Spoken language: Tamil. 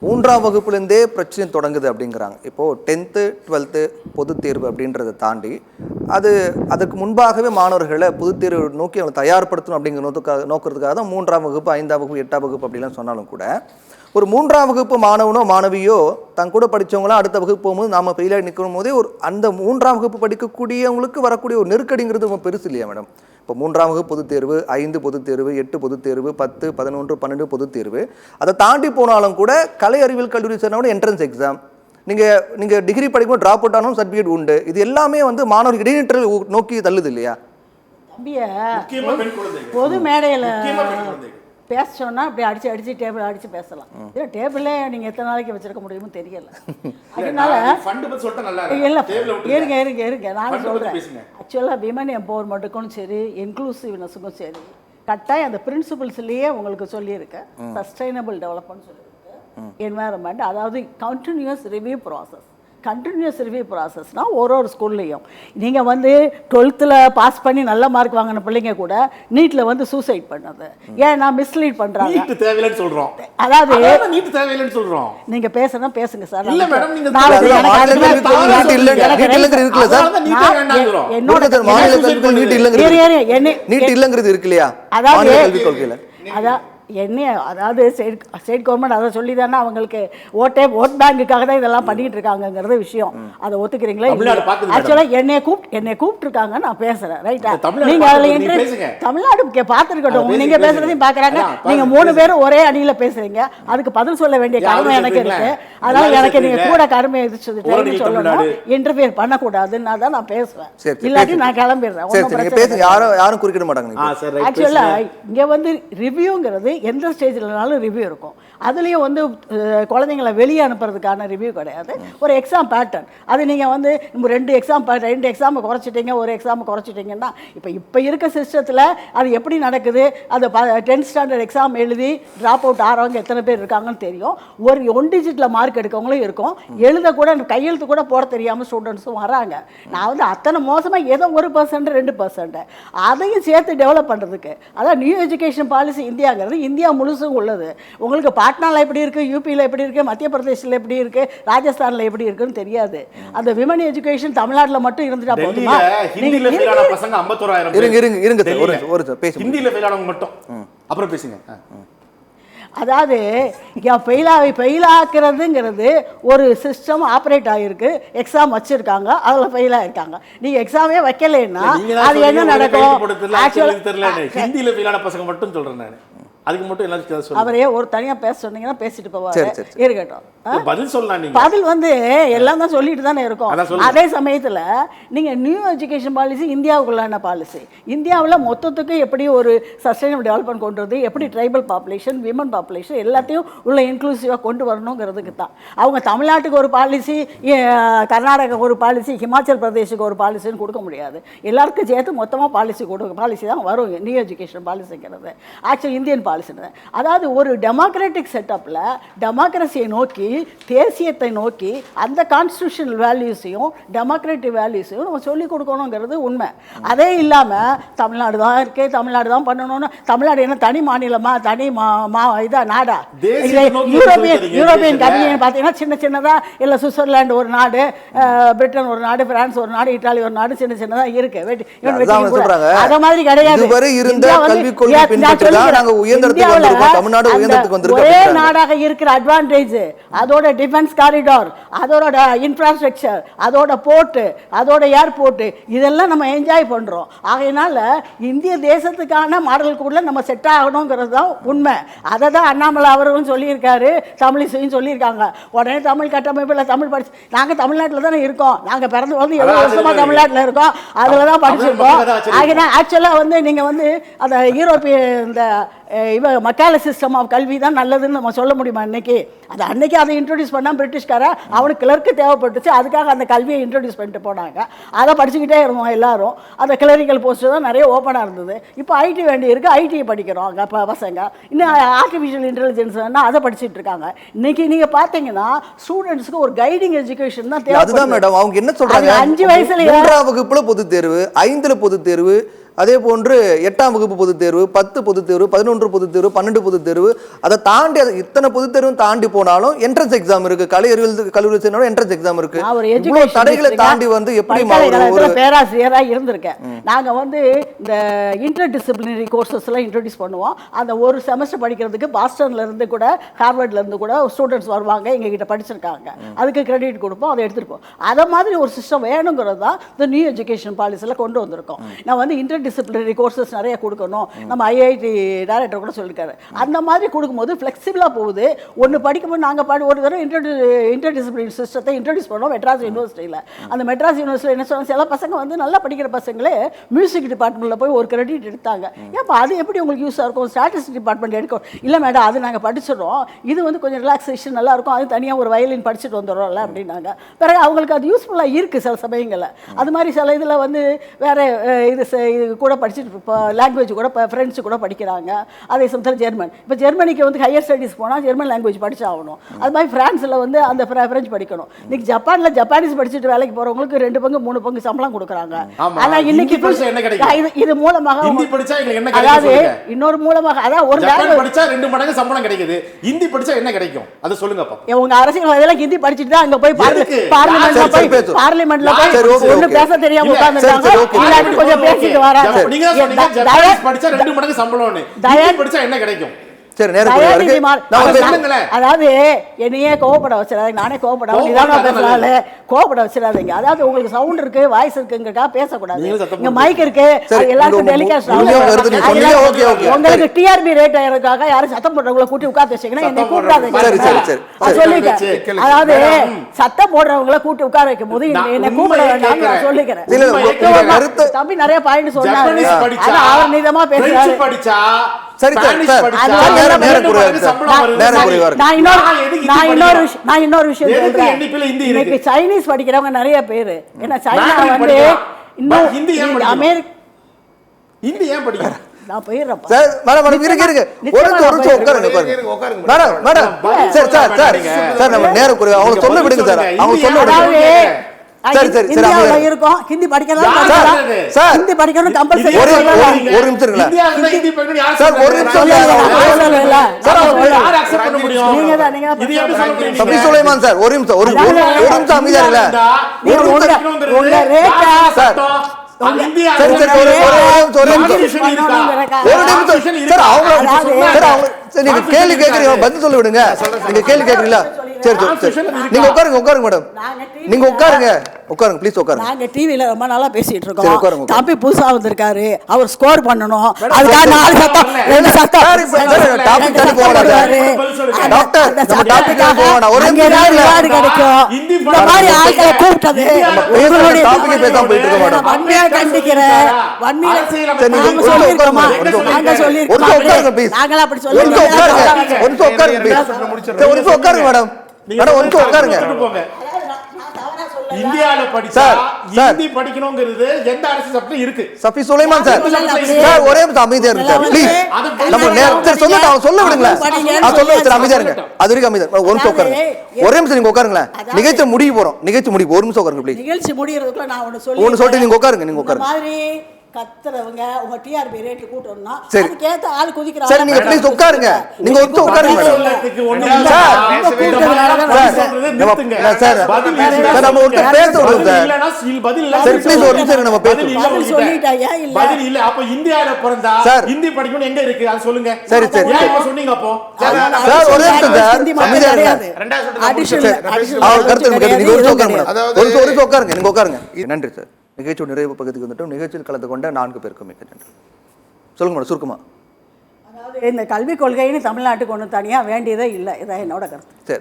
மூன்றாம் வகுப்புலேருந்தே பிரச்சனை தொடங்குது அப்படிங்கிறாங்க. இப்போது 10th 12th பொதுத் தேர்வு அப்படின்றத தாண்டி அதுக்கு முன்பாகவே மாணவர்களை பொதுத் தேர்வு நோக்கி அவங்களை தயார்படுத்தணும் அப்படிங்கிற நோக்கிறதுக்காக தான் 3ஆம் வகுப்பு 5ஆம் வகுப்பு 8ஆம் வகுப்பு அப்படிலாம் சொன்னாலும் கூட ஒரு 3ஆம் வகுப்பு மாணவனோ மாணவியோ தன் கூட படித்தவங்களாம் அடுத்த வகுப்பு போகும்போது நாம் ஃபெயிலாக நிற்கும் போதே அந்த 3ஆம் வகுப்பு படிக்கக்கூடியவங்களுக்கு வரக்கூடிய ஒரு நெருக்கடிங்கிறது ரொம்ப பெருசு இல்லையா மேடம்? இப்போ 3ஆம் வகுப்பு பொதுத் தேர்வு, 5 பொதுத் தேர்வு, 8 பொதுத் தேர்வு, 10, 11, 12 பொதுத் தேர்வு, அதை தாண்டி போனாலும் கூட கலை அறிவியல் கல்லூரி சேர்ந்தோட என்ட்ரன்ஸ் எக்ஸாம், நீங்கள் டிகிரி படிக்கும்போது ட்ராப் அவுட் ஆனாலும் சர்டிஃபிகேட் உண்டு. இது எல்லாமே மாணவர்கள் இடைநிற்றல் நோக்கி தள்ளுது இல்லையா? பொது மேடையில் பேச சொன்னா அப்படி அடிச்சு டேபிள் அடிச்சு பேசலாம். இல்லை டேபிளே நீங்க எத்தனை நாளைக்கு வச்சிருக்க முடியுமோ தெரியல. அதனால இருங்க நான் சொல்றேன். ஆக்சுவலா விமன் எம்பவர்மெண்ட்டுக்கும் சரி இன்க்ளூசிவ்னஸுக்கும் சரி கட்டாயம் அந்த பிரின்சிபல்ஸ்லயே உங்களுக்கு சொல்லியிருக்கேன். சஸ்டைனபிள் டெவலப்மெண்ட் சொல்லியிருக்கு, என்வாயர்மெண்ட், அதாவது கண்டினியூஸ் ரிவ்யூ ப்ராசஸ்னால் ஒரு ஸ்கூல்லையும் நீங்கள் 12th பாஸ் பண்ணி நல்ல மார்க் வாங்கின பிள்ளைங்க கூட நீட்டில் சூசைட் பண்ணது ஏன்னா மிஸ்லீட் பண்ணுறாங்க. அதாவது நீங்கள் பேசுங்க சார். அதாவது ஸ்டேட் கவர்மெண்ட் அதை சொல்லி தானே அவங்களுக்கு ஓட் பேங்குக்காக தான் இதெல்லாம் பண்ணிட்டு இருக்காங்கிறது விஷயம். அதை ஒத்துக்கிறீங்களா? ஆக்சுவலாக என்னைய கூப்பிட்டுருக்காங்க, நான் பேசுறேன். ரைட்டா? நீங்க அதில் தமிழ்நாடு பார்த்துருக்கட்டும். நீங்க பேசுறதையும் பார்க்குறாங்க. நீங்க 3 பேரும் ஒரே அணியில பேசுறீங்க. அதுக்கு பதில் சொல்ல வேண்டிய கடமை எனக்கு இருக்கு. அதனால எனக்கு நீங்க கூட கடமை எதிர்த்து சொல்லணும். இன்டர்ஃபியர் பண்ணக்கூடாதுன்னா தான் நான் பேசுவேன். இல்லாட்டி நான் கிளம்பிடுறேன். ஆக்சுவலா இங்க ரிவ்யூங்கிறது எந்த ஸ்டேஜ்லனாலும் ரிவ்யூ இருக்கும். அதுலேயும் குழந்தைங்களை வெளியே அனுப்புறதுக்கான ரிவ்யூ கிடையாது. ஒரு எக்ஸாம் பேட்டர்ன் அது நீங்கள் 2 எக்ஸாமை குறைச்சிட்டிங்க, ஒரு எக்ஸாமை குறைச்சிட்டிங்கன்னா இப்போ இருக்க சிஸ்டத்தில் அது எப்படி நடக்குது? அது 10th ஸ்டாண்டர்ட் எக்ஸாம் எழுதி ட்ராப் அவுட் ஆகிறவங்க எத்தனை பேர் இருக்காங்கன்னு தெரியும். ஒரு 1 டிஜிட்டில் மார்க் எடுக்கவங்களும் இருக்கும். எழுதக்கூட கையெழுத்து கூட போட தெரியாமல் ஸ்டூடெண்ட்ஸும் வராங்க. நான் அத்தனை மோசமாக ஏதோ 1% 2% அதையும் சேர்த்து டெவலப் பண்ணுறதுக்கு அதான் நியூ எஜுகேஷன் பாலிசி இந்தியாங்கிறது இந்தியா முழுசும் உள்ளது. உங்களுக்கு பாட்னாவில் எப்படி இருக்குது, யூபியில் எப்படி இருக்குது, மத்திய பிரதேசில் எப்படி இருக்குது, ராஜஸ்தானில் எப்படி இருக்குன்னு தெரியாது. அந்த விமன் எஜுகேஷன் தமிழ்நாட்டில் மட்டும் இருந்துட்டா போதுமா? அதாவது ஃபெயிலாக்குறதுங்கிறது ஒரு சிஸ்டம் ஆப்ரேட் ஆகிருக்கு. எக்ஸாம் வச்சுருக்காங்க, அதில் ஃபெயில் ஆகிருக்காங்க. நீங்கள் எக்ஸாமே வைக்கலைன்னா அது என்ன நடக்கும்? அதுக்கு மட்டும் எல்லாரும் அவரே ஒரு தனியாக பேச சொன்னீங்கன்னா பேசிட்டு போவாரு. இருக்கட்டும், பதில் சொல்லலாம். பதில் எல்லாம் தான் சொல்லிட்டு தானே இருக்கும். அதே சமயத்தில் நீங்கள் நியூ எஜுகேஷன் பாலிசி இந்தியாவுக்குள்ளான பாலிசி. இந்தியாவில் மொத்தத்துக்கு எப்படி ஒரு சஸ்டைனபிள் டெவலப்மெண்ட் கொண்டு வந்து எப்படி ட்ரைபல் பாப்புலேஷன், விமன் பாப்புலேஷன் எல்லாத்தையும் உள்ள இன்க்ளூசிவாக கொண்டு வரணுங்கிறதுக்கு தான். அவங்க தமிழ்நாட்டுக்கு ஒரு பாலிசி, கர்நாடகா ஒரு பாலிசி, ஹிமாச்சல் பிரதேஷுக்கு ஒரு பாலிசின்னு கொடுக்க முடியாது. எல்லாருக்கும் சேர்த்து மொத்தமாக பாலிசி தான் வரும் நியூ எஜுகேஷன் பாலிசிங்கிறது. Actually Indian policy. அதாவது ஒரு டெமோக்ராட்டிக் செட்டப்பில் டெமோக்ரஸியை நோக்கி, தேசியத்தை நோக்கி அந்த கான்ஸ்டியூஷனல் வேல்யூஸையும் டெமோக்ராட்டிக் வேல்யூஸையும் நம்ம சொல்லிக் கொடுக்கணுங்கிறது உண்மை. அதே இல்லாமல் தமிழ்நாடு தான் இருக்குது, தமிழ்நாடு தான் பண்ணணும்னு, தமிழ்நாடு என்ன தனி மாநிலமா, தனி இதா நாடா? யூரோப்பியன் கண்ட்ரின்னு பார்த்தீங்கன்னா சின்னதாக இல்லை, சுவிட்சர்லாந்து ஒரு நாடு, பிரிட்டன் ஒரு நாடு, பிரான்ஸ் ஒரு நாடு, இட்டாலி ஒரு நாடு, சின்னதாக இருக்கு. அதே மாதிரி கிடையாது. ஒரே நாடாக இருக்கிற அட்வான்டேஜ் அதோட டிஃபென்ஸ் காரிடார், அதோட இன்ஃப்ராஸ்ட்ரக்சர், அதோட போர்ட், அதோட ஏர்போர்ட், இதெல்லாம் நம்ம என்ஜாய் பண்றோம். ஆகையினால இந்திய தேசத்துக்கான மாடலுக்குள்ள நம்ம செட் ஆகணுங்கிறது தான் உண்மை. அதை தான் அண்ணாமலை அவர்களும் சொல்லியிருக்காரு, தமிழிசையும் சொல்லியிருக்காங்க. உடனே தமிழ் கட்டமைப்பில் தமிழ் படிச்சு, நாங்கள் தமிழ்நாட்டில் தானே இருக்கோம், நாங்கள் பிறந்து 70 வருஷமா தமிழ்நாட்டில் இருக்கோம், அதில் தான் படிச்சிருக்கோம். ஆகினா ஆக்சுவலாக நீங்கள் அந்த யூரோப்பிய இந்த மக்கால சிஸ்டம் ஆஃப் கல்வி தான் நல்லதுன்னு நம்ம சொல்ல முடியுமா? அன்னைக்கு அதை இன்ட்ரோடியூஸ் பண்ணால் பிரிட்டிஷ்கார அவனுக்கு கிளர்க்கு தேவைப்பட்டுச்சு, அதுக்காக அந்த கல்வியை இன்ட்ரோடியூஸ் பண்ணிட்டு போனாங்க. அதை படிச்சுக்கிட்டே இருந்தோம் எல்லாரும். அந்த கிளரிக்கல் போஸ்ட் தான் நிறைய ஓப்பனாக இருந்தது. இப்போ ஐடி வேண்டி இருக்குது, ஐடியை படிக்கிறோம் அங்கே பசங்க. இன்னும் ஆர்டிஃபிஷியல் இன்டெலிஜென்ஸ் அதை படிச்சுட்டு இருக்காங்க. இன்னைக்கு நீங்கள் பார்த்தீங்கன்னா ஸ்டூடெண்ட்ஸ்க்கு ஒரு கைடிங் எஜுகேஷன் தான் தேவை. மேடம் அவங்க என்ன சொல்றாங்க? 5 வயசுல 3ஆம் வகுப்புல பொதுத் தேர்வு, 5ல் பொதுத் தேர்வு, அதே போன்று 8ஆம் வகுப்பு பொதுத் தேர்வு, 10 பொதுத் தேர்வு, 11 பொதுத் தேர்வு, 12 பொதுத் தேர்வு, அதை தாண்டி இத்தனை பொதுத் தேர்வும் தாண்டி போனாலும் என்ட்ரன்ஸ் எக்ஸாம் இருக்கு. கல்லூரி சேர்ந்தாலும் என்ட்ரன்ஸ் எக்ஸாம் இருக்கு. இவ்வளவு தடைகளை தாண்டி வந்து எப்படி பேராசிரியரா இருந்திருக்கேன். நாங்க வந்து இந்த இன்டர் டிசிப்ளினரி கோர்சஸ் எல்லாம் இன்ட்ரோடியூஸ் பண்ணுவோம். அந்த ஒரு செமஸ்டர் படிக்கிறதுக்கு பாஸ்டன்ல இருந்து கூட ஹார்வர்ட்ல இருந்து கூட ஸ்டூடெண்ட்ஸ் வருவாங்க, எங்க கிட்ட படிச்சிருக்காங்க. அதுக்கு கிரெடிட் கொடுப்போம், அதை எடுத்துருப்போம். அதை மாதிரி ஒரு சிஸ்டம் வேணுங்கிறது தான் இந்த நியூ எஜுகேஷன் பாலிசியில் கொண்டு வந்திருக்கோம். நான் வந்து இன்டர் டிசிப்ளினரி கோர்சஸ் நிறைய கொடுக்கணும், நம்ம ஐஐடி டைரக்டர் கூட சொல்லியிருக்காரு. அந்த மாதிரி கொடுக்கும்போது ஃப்ளெக்சிபிளாக போகுது. ஒன்று படிக்கும்போது நாங்கள் ஒரு தடவை இன்டர் டிசிப்ளினரி சிஸ்டத்தை இன்ட்ரடியூஸ் பண்ணோம் மெட்ராஸ் யூனிவர்சிட்டியில். அந்த மெட்ராஸ் யூனிவர்சிட்டியில் என்ன சொன்னாங்க, சில பசங்க வந்து நல்லா படிக்கிற பசங்களே மியூசிக் டிபார்ட்மெண்ட்டில் போய் ஒரு கிரெடிட் எடுத்தாங்க. ஏப்பா அது எப்படி உங்களுக்கு யூஸாக இருக்கும், ஸ்டாட்டிஸ்டிக்ஸ் டிபார்ட்மெண்ட் எடுக்கும். இல்லை மேடம், அது நாங்கள் படிச்சிடறோம், இது வந்து கொஞ்சம் ரிலாக்ஸேஷன் நல்லா இருக்கும், அது தனியாக ஒரு வயலின் படிச்சுட்டு வந்துடுறோம்ல அப்படின்னாங்க. பிறகு அவங்களுக்கு அது யூஸ்ஃபுல்லாக இருக்குது சில சமயங்களில். அது மாதிரி சில இதில் வந்து வேறு இது கூட படிச்சுட்டு இப்போ லாங்குவேஜ் கூட இப்போ ஃப்ரெண்ட்ஸு கூட படிக்கிறாங்க. அதே சமயத்தில் ஜெர்மன், இப்போ ஜெர்மனிக்கு வந்து ஹையர் ஸ்டடீஸ் போனால் ஜெர்மன் லாங்குவேஜ் படிச்சாகணும். அது மாதிரி ஃப்ரான்ஸில் வந்து அந்த ஃப்ரெஞ்சு படிக்கணும். இன்னைக்கு ஜப்பானில் ஜப்பானீஸ் படிச்சுட்டு வேலைக்கு போகிறவங்களுக்கு 2 பங்கு 3 பங்கு சம்பளம் கொடுக்குறாங்க. ஆனால் இன்னைக்கு இது மூலமாக அதாவது இன்னொரு மூலமாக அதாவது ஒரு படிச்சா 2 மடங்கு சம்பளம் கிடைக்குது. ஹிந்தி படிச்சா என்ன கிடைக்கும் அது சொல்லுங்க பாப்போம். உங்க அரசியல்வாதிகள் ஹிந்தி படிச்சிட்டு தான் அங்க போய் பார்லிமெண்ட்ல போய் ஒண்ணு பேச தெரியாம உட்கார்ந்துட்டாங்க. இல்லாட்டி கொஞ்சம் பேசிட்டு வராங்க. நீங்க சொன்னீங்க ஜப்பானீஸ் படிச்சா 2 மடங்கு சம்பளம்னு. ஹிந்தி படிச்சா என்ன கிடைக்கும்? சரி, அதாவது என்னையே கோவப்பட வச்சிடாதீங்க. நானே கோவப்படாம நிதானமா பேசலாம்ல, கோவப்பட வச்சிடாதீங்க. அதாவது உங்களுக்கு சவுண்ட் இருக்கு, வாய்ஸ் இருக்குங்கக்கா பேசக்கூடாது. இங்க மைக் இருக்கு, எல்லாருக்கும் டெலிகாஸ்ட் ஆகும். உங்களுக்கு டிஆர்பி ரேட் ஆகிறதுக்காக யாரும் சத்தம் போடுறவங்களை கூட்டி உட்கார்ந்து வச்சீங்கன்னா என்னை கூப்பிடாதீங்க சொல்லிக்கிறேன். அதாவது சத்தம் போடுறவங்களை கூட்டி உட்கார வைக்கும் போது என்னை கூப்பிட வேண்டாம் நான் சொல்லிக்கிறேன். தம்பி நிறைய பாயிண்ட் சொன்னாரு, அவர் நீதமா பேசுறாரு. சரி, நான் இன்னொரு விஷயம் சொல்றேன். இன்னைக்கு சைனீஸ் படிக்கிறவங்க நிறைய பேரு. ஏன்னா சைனா வந்து இன்னும் அமெரிக்கா ஹிந்தி ஏன் படிக்கிறேன் நான் போயிடுறேன். சொல்ல விடுங்க சார், அவங்க சொல்ல விடுங்க. சரி சரி சரி இருக்கும். ஹிந்தி படிக்கணும், ஹிந்தி படிக்கணும் கம்பல்சரி. ஒரு நிமிஷம் சார், ஒரு நிமிஷம் சபி சுலைமான் சார், ஒரு நிமிஷம் ஒரு நிமிஷம் அமைதியா இல்ல. நீங்க கேள்வி கேக்குறீங்க, பதில் சொல்ல விடுங்க. நீங்க கேள்வி கேக்குறீங்களா? சரி சரி, நீங்க உட்காருங்க உட்காருங்க மேடம், நீங்க உட்காருங்க உட்காருங்க ப்ளீஸ் உட்காருங்க. நாங்க டிவில ரொம்ப நாளா பேசிட்டு இருக்கோம். தம்பி புதுசா வந்திருக்காரு, அவர் ஸ்கோர் பண்ணனும். அதுக்காக 4 சத்தம் 2 சத்தம் டாபிக் தள்ளி போறாரு டாக்டர். நம்ம டாபிக் தள்ளி போறோம். ஒரு நிமிஷம் கிடைக்கும். இந்த மாதிரி ஆட்களை கூப்பிட்டது உங்களுடைய டாபிக் பேசாம போயிட்டு இருக்க மேடம். வன்மையா கண்டிக்கிறேன். வன்மையா நாங்க சொல்லிருக்கோமா? நாங்க சொல்லிருக்கோம். உட்காருங்க ப்ளீஸ். நாங்கள அப்படி சொல்லுங்க. உட்காருங்க ப்ளீஸ். உட்காருங்க மேடம். மேடம் உட்காருங்க. இந்தியால படிச்சா ஹிந்தி படிக்கணும்ங்கிறது எந்த அரசு சட்டத்துல இருக்கு? சஃபி சுலைமான் சார், சார் ஒரே நிமிஷம் அமைதியா இருங்க ப்ளீஸ். நம்ம நேரத்தை சொல்லுங்க, அவங்க சொல்ல விடுங்க. நான் சொல்ல வச்சு அமைதியா இருங்க. அது வரைக்கும் அமைதியா ஒரு நிமிஷம் உட்காருங்க. ஒரே நிமிஷம் நீங்க உட்காருங்களா. நிகழ்ச்சி முடிய போறோம், நிகழ்ச்சி முடிய. ஒரு நிமிஷம் உட்காருங்க ப்ளீஸ். நிகழ்ச்சி முடியறதுக்குள்ள நான் ஒன்னு சொல்லிட்டு நீங்க உட்காருங்க. நீங்க உட்காருங்க. மாதிரி கத்துறவங்க உங்க டிஆர்பி ரேட் கூட்டணும்னா அதுக்கு ஏத்த ஆளு குதிக்கறாங்க. சரி நீங்க ப்ளீஸ் உட்காருங்க. நீங்க உட்காருங்க மேடம். சார் நம்ம ஒரு பேச விடுங்க சார். இல்லனா பதில் இல்ல. சரி ப்ளீஸ் ஒரு நிமிஷம் நம்ம பேசுவோம். பதில் சொல்லிட்டாயா இல்ல? பதில் இல்ல. அப்ப இந்தியால பிறந்தா ஹிந்தி படிக்கணும் எங்க இருக்கு அது சொல்லுங்க. சரி சரி ஏன் இப்ப சொன்னீங்க அப்போ? சார் ஒரு நிமிஷம் சார் அமைதியா இருங்க. அவர் கருத்து கேட்டு நீங்க ஒரு உட்காருங்க மேடம். ஒரு உட்காருங்க. நீங்க உட்காருங்க. நன்றி சார். நிகழ்ச்சியோட நிறைவு பகுதிக்கு வந்துட்டோம். நிகழ்ச்சியில் கலந்து கொண்ட 4 பேருக்கும் மிக்க நன்றி. சொல்லுங்க மேடம் சுருக்கமா. அதாவது இந்த கல்விக் கொள்கைன்னு தமிழ்நாட்டுக்கு ஒன்று தனியாக வேண்டியதே இல்லை, இதான் என்னோட கருத்து. சரி.